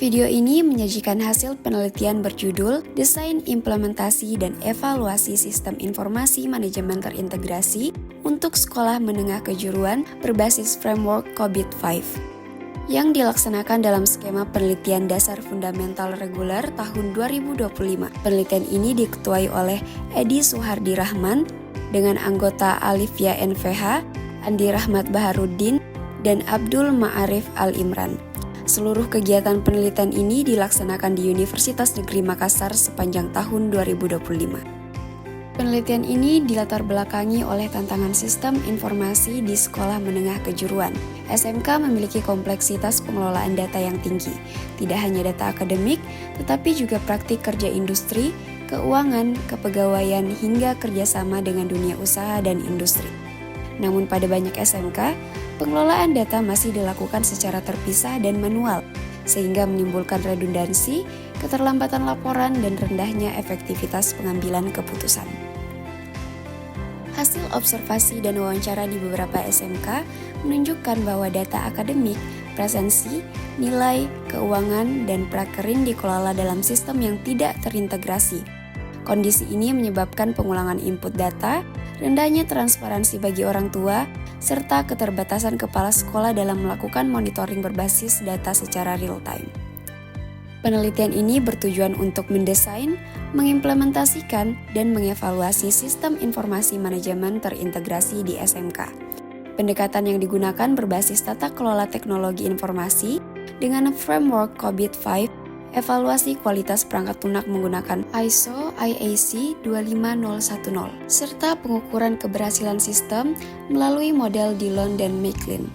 Video ini menyajikan hasil penelitian berjudul Desain Implementasi dan Evaluasi Sistem Informasi Manajemen Terintegrasi untuk Sekolah Menengah Kejuruan berbasis Framework COBIT-5 yang dilaksanakan dalam skema penelitian dasar fundamental reguler tahun 2025. Penelitian ini diketuai oleh Edi Suhardi Rahman dengan anggota Alifya NVH, Andi Rahmat Baharuddin, dan Abdul Ma'arif Al-Imran. Seluruh kegiatan penelitian ini dilaksanakan di Universitas Negeri Makassar sepanjang tahun 2025. Penelitian ini dilatar belakangi oleh tantangan sistem informasi di sekolah menengah kejuruan. SMK memiliki kompleksitas pengelolaan data yang tinggi, tidak hanya data akademik, tetapi juga praktik kerja industri, keuangan, kepegawaian, hingga kerjasama dengan dunia usaha dan industri. Namun pada banyak SMK, pengelolaan data masih dilakukan secara terpisah dan manual, sehingga menimbulkan redundansi, keterlambatan laporan, dan rendahnya efektivitas pengambilan keputusan. Hasil observasi dan wawancara di beberapa SMK menunjukkan bahwa data akademik, presensi, nilai, keuangan, dan prakerin dikelola dalam sistem yang tidak terintegrasi. Kondisi ini menyebabkan pengulangan input data, rendahnya transparansi bagi orang tua, serta keterbatasan kepala sekolah dalam melakukan monitoring berbasis data secara real-time. Penelitian ini bertujuan untuk mendesain, mengimplementasikan, dan mengevaluasi sistem informasi manajemen terintegrasi di SMK. Pendekatan yang digunakan berbasis tata kelola teknologi informasi dengan framework COBIT-5, evaluasi kualitas perangkat lunak menggunakan ISO IAC 25010, serta pengukuran keberhasilan sistem melalui model Dillon dan Maclean.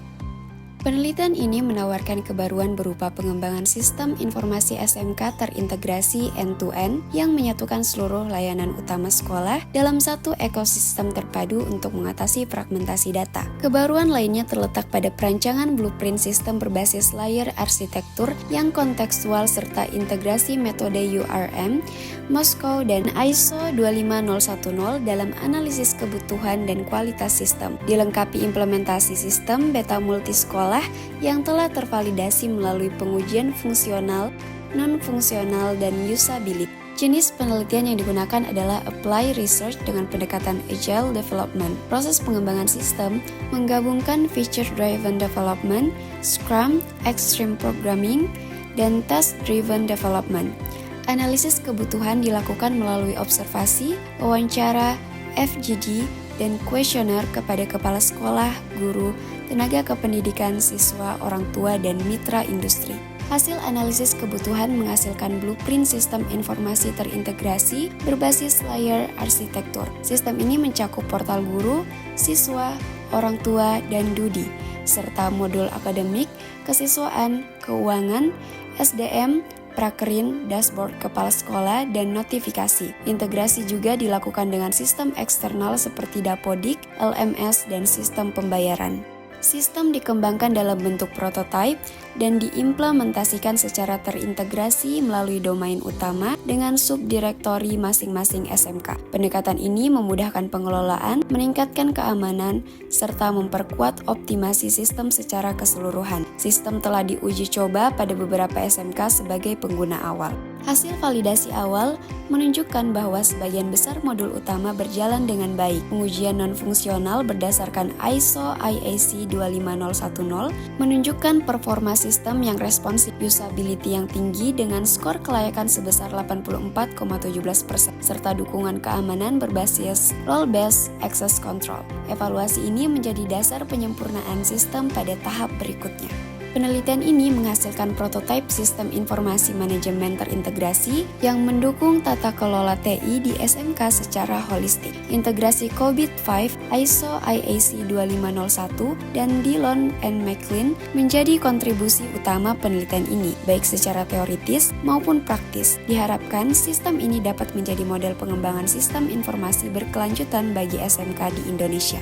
Penelitian ini menawarkan kebaruan berupa pengembangan sistem informasi SMK terintegrasi end-to-end yang menyatukan seluruh layanan utama sekolah dalam satu ekosistem terpadu untuk mengatasi fragmentasi data. Kebaruan lainnya terletak pada perancangan blueprint sistem berbasis layer arsitektur yang kontekstual serta integrasi metode URM, Moskow, dan ISO 25010 dalam analisis kebutuhan dan kualitas sistem, dilengkapi implementasi sistem beta multisekolah yang telah tervalidasi melalui pengujian fungsional, non-fungsional, dan usability. Jenis penelitian yang digunakan adalah apply research dengan pendekatan agile development. Proses pengembangan sistem menggabungkan feature-driven development, Scrum, extreme programming, dan task-driven development. Analisis kebutuhan dilakukan melalui observasi, wawancara, FGD, dan kuesioner kepada kepala sekolah, guru, tenaga kependidikan, siswa, orang tua, dan mitra industri. Hasil analisis kebutuhan menghasilkan blueprint sistem informasi terintegrasi berbasis layer arsitektur. Sistem ini mencakup portal guru, siswa, orang tua, dan DUDI, serta modul akademik, kesiswaan, keuangan, SDM, prakerin, dashboard kepala sekolah, dan notifikasi. Integrasi juga dilakukan dengan sistem eksternal seperti Dapodik, LMS, dan sistem pembayaran. Sistem dikembangkan dalam bentuk prototipe dan diimplementasikan secara terintegrasi melalui domain utama dengan subdirektori masing-masing SMK. Pendekatan ini memudahkan pengelolaan, meningkatkan keamanan, serta memperkuat optimasi sistem secara keseluruhan. Sistem telah diuji coba pada beberapa SMK sebagai pengguna awal. Hasil validasi awal menunjukkan bahwa sebagian besar modul utama berjalan dengan baik. Pengujian non-fungsional berdasarkan ISO IAC 25010 menunjukkan performa sistem yang responsif, usability yang tinggi dengan skor kelayakan sebesar 84,17%, serta dukungan keamanan berbasis role-based access control. Evaluasi ini menjadi dasar penyempurnaan sistem pada tahap berikutnya. Penelitian ini menghasilkan prototipe sistem informasi manajemen terintegrasi yang mendukung tata kelola TI di SMK secara holistik. Integrasi COBIT-5, ISO IAC 2501, dan Dillon and Maclean menjadi kontribusi utama penelitian ini, baik secara teoritis maupun praktis. Diharapkan sistem ini dapat menjadi model pengembangan sistem informasi berkelanjutan bagi SMK di Indonesia.